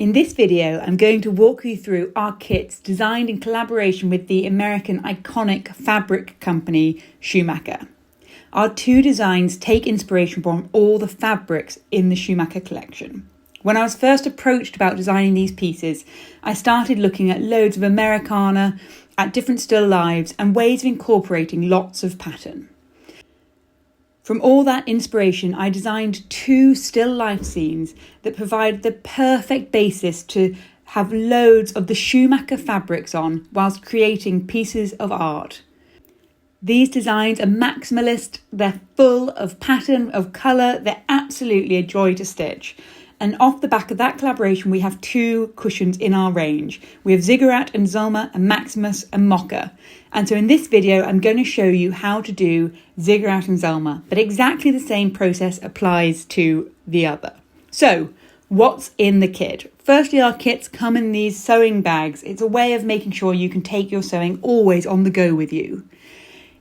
In this video, I'm going to walk you through our kits designed in collaboration with the American iconic fabric company Schumacher. Our two designs take inspiration from all the fabrics in the Schumacher collection. When I was first approached about designing these pieces, I started looking at loads of Americana, at different still lives and ways of incorporating lots of pattern. From all that inspiration, I designed two still life scenes that provide the perfect basis to have loads of the Schumacher fabrics on whilst creating pieces of art. These designs are maximalist, they're full of pattern, of colour, they're absolutely a joy to stitch. And off the back of that collaboration, we have two cushions in our range. We have Ziggurat and Zulma and Maximus and Mocha. And so in this video, I'm going to show you how to do Ziggurat and Zulma, but exactly the same process applies to the other. So what's in the kit? Firstly, our kits come in these sewing bags. It's a way of making sure you can take your sewing always on the go with you.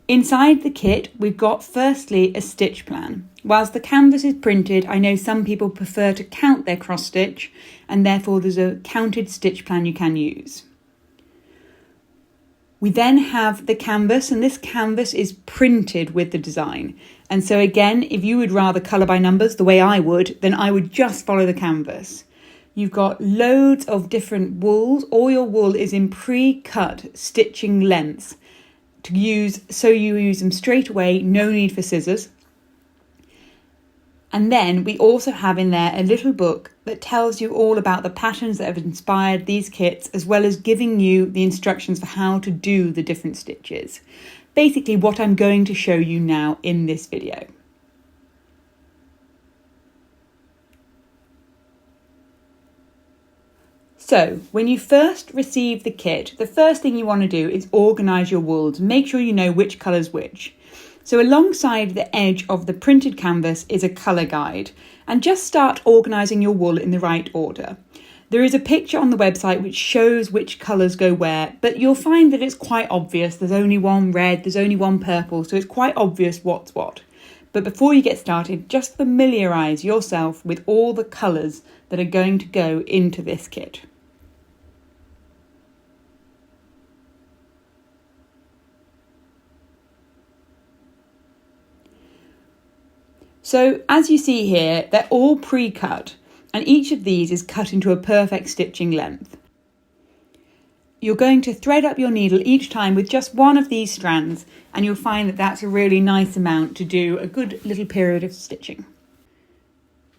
Inside the kit, we've got firstly a stitch plan. Whilst the canvas is printed, I know some people prefer to count their cross stitch, and therefore there's a counted stitch plan you can use. We then have the canvas, and this canvas is printed with the design. And so again, if you would rather colour by numbers the way I would, then I would just follow the canvas. You've got loads of different wools. All your wool is in pre-cut stitching lengths to use, so you use them straight away, no need for scissors. And then we also have in there a little book that tells you all about the patterns that have inspired these kits, as well as giving you the instructions for how to do the different stitches. Basically what I'm going to show you now in this video. So when you first receive the kit, the first thing you want to do is organise your wool to make sure you know which colour's which. So alongside the edge of the printed canvas is a colour guide, and just start organising your wool in the right order. There is a picture on the website which shows which colours go where, but you'll find that it's quite obvious. There's only one red, there's only one purple, so it's quite obvious what's what. But before you get started, just familiarise yourself with all the colours that are going to go into this kit. So as you see here, they're all pre-cut, and each of these is cut into a perfect stitching length. You're going to thread up your needle each time with just one of these strands, and you'll find that that's a really nice amount to do a good little period of stitching.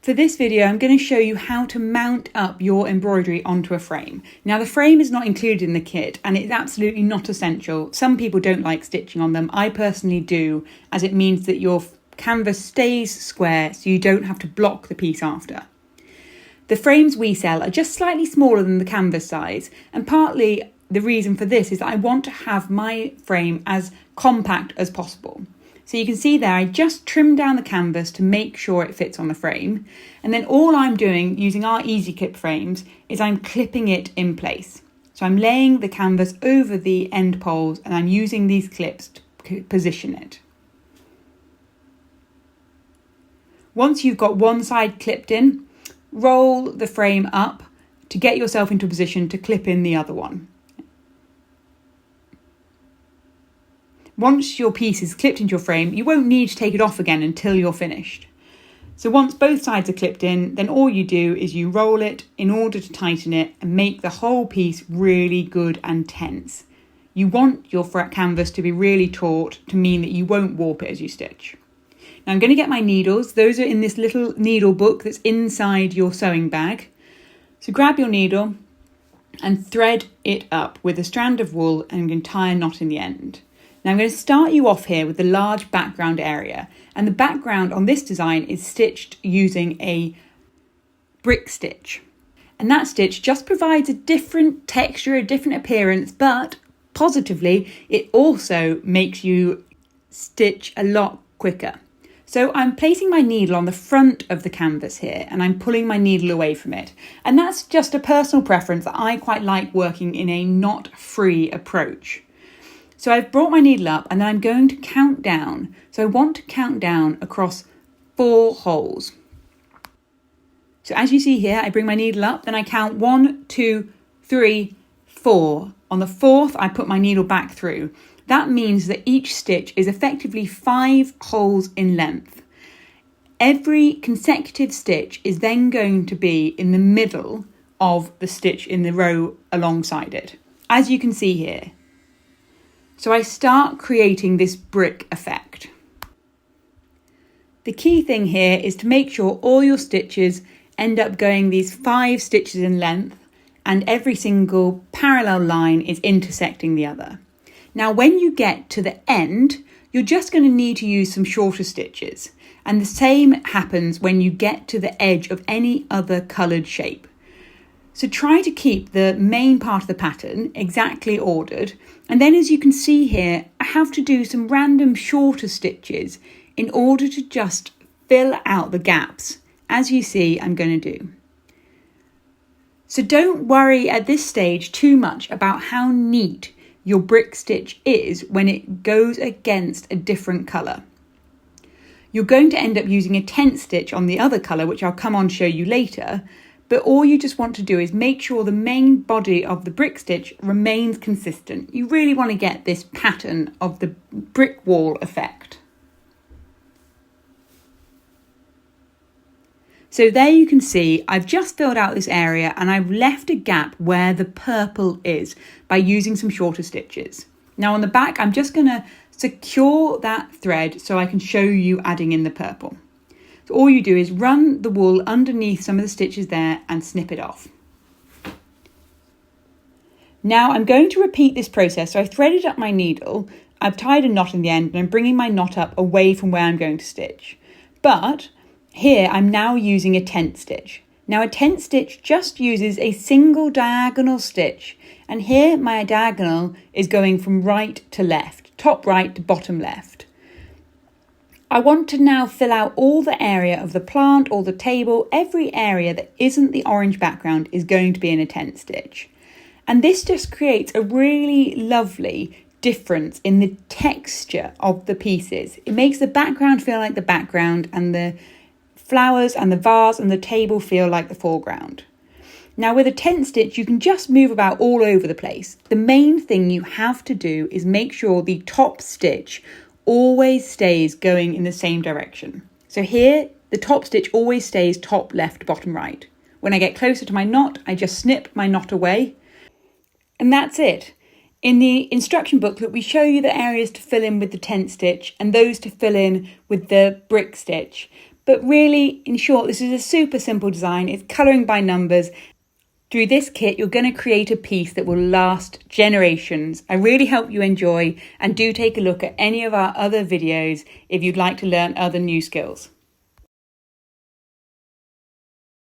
For this video, I'm going to show you how to mount up your embroidery onto a frame. Now, the frame is not included in the kit, and it's absolutely not essential. Some people don't like stitching on them. I personally do, as it means that your canvas stays square so you don't have to block the piece after. The frames we sell are just slightly smaller than the canvas size, and partly the reason for this is that I want to have my frame as compact as possible. So you can see there I just trimmed down the canvas to make sure it fits on the frame, and then all I'm doing using our easy clip frames is I'm clipping it in place. So I'm laying the canvas over the end poles and I'm using these clips to position it. Once you've got one side clipped in, roll the frame up to get yourself into a position to clip in the other one. Once your piece is clipped into your frame, you won't need to take it off again until you're finished. So once both sides are clipped in, then all you do is you roll it in order to tighten it and make the whole piece really good and tense. You want your canvas to be really taut to mean that you won't warp it as you stitch. Now I'm going to get my needles. Those are in this little needle book that's inside your sewing bag. So grab your needle and thread it up with a strand of wool and you can tie a knot in the end. Now I'm going to start you off here with the large background area, and the background on this design is stitched using a brick stitch. And that stitch just provides a different texture, a different appearance, but positively it also makes you stitch a lot quicker. So I'm placing my needle on the front of the canvas here and I'm pulling my needle away from it. And that's just a personal preference that I quite like working in a knot-free approach. So I've brought my needle up and then I'm going to count down. So I want to count down across 4 holes. So as you see here, I bring my needle up, then I count 1, 2, 3, 4. On the fourth, I put my needle back through. That means that each stitch is effectively 5 holes in length. Every consecutive stitch is then going to be in the middle of the stitch in the row alongside it, as you can see here. So I start creating this brick effect. The key thing here is to make sure all your stitches end up going these 5 stitches in length and every single parallel line is intersecting the other. Now when you get to the end, you're just going to need to use some shorter stitches, and the same happens when you get to the edge of any other coloured shape. So try to keep the main part of the pattern exactly ordered, and then as you can see here, I have to do some random shorter stitches in order to just fill out the gaps, as you see I'm going to do. So don't worry at this stage too much about how neat your brick stitch is when it goes against a different colour. You're going to end up using a tent stitch on the other colour, which I'll come on to show you later, but all you just want to do is make sure the main body of the brick stitch remains consistent. You really want to get this pattern of the brick wall effect. So there you can see I've just filled out this area and I've left a gap where the purple is by using some shorter stitches. Now on the back, I'm just going to secure that thread so I can show you adding in the purple. So all you do is run the wool underneath some of the stitches there and snip it off. Now I'm going to repeat this process. So I threaded up my needle, I've tied a knot in the end and I'm bringing my knot up away from where I'm going to stitch. But here I'm now using a tent stitch. Now a tent stitch just uses a single diagonal stitch, and here my diagonal is going from right to left, top right to bottom left. I want to now fill out all the area of the plant or the table. Every area that isn't the orange background is going to be in a tent stitch. And this just creates a really lovely difference in the texture of the pieces. It makes the background feel like the background and the flowers and the vase and the table feel like the foreground. Now with a tent stitch, you can just move about all over the place. The main thing you have to do is make sure the top stitch always stays going in the same direction. So here, the top stitch always stays top left, bottom right. When I get closer to my knot, I just snip my knot away. And that's it. In the instruction booklet, we show you the areas to fill in with the tent stitch and those to fill in with the brick stitch. But really, in short, this is a super simple design. It's colouring by numbers. Through this kit, you're going to create a piece that will last generations. I really hope you enjoy, and do take a look at any of our other videos if you'd like to learn other new skills.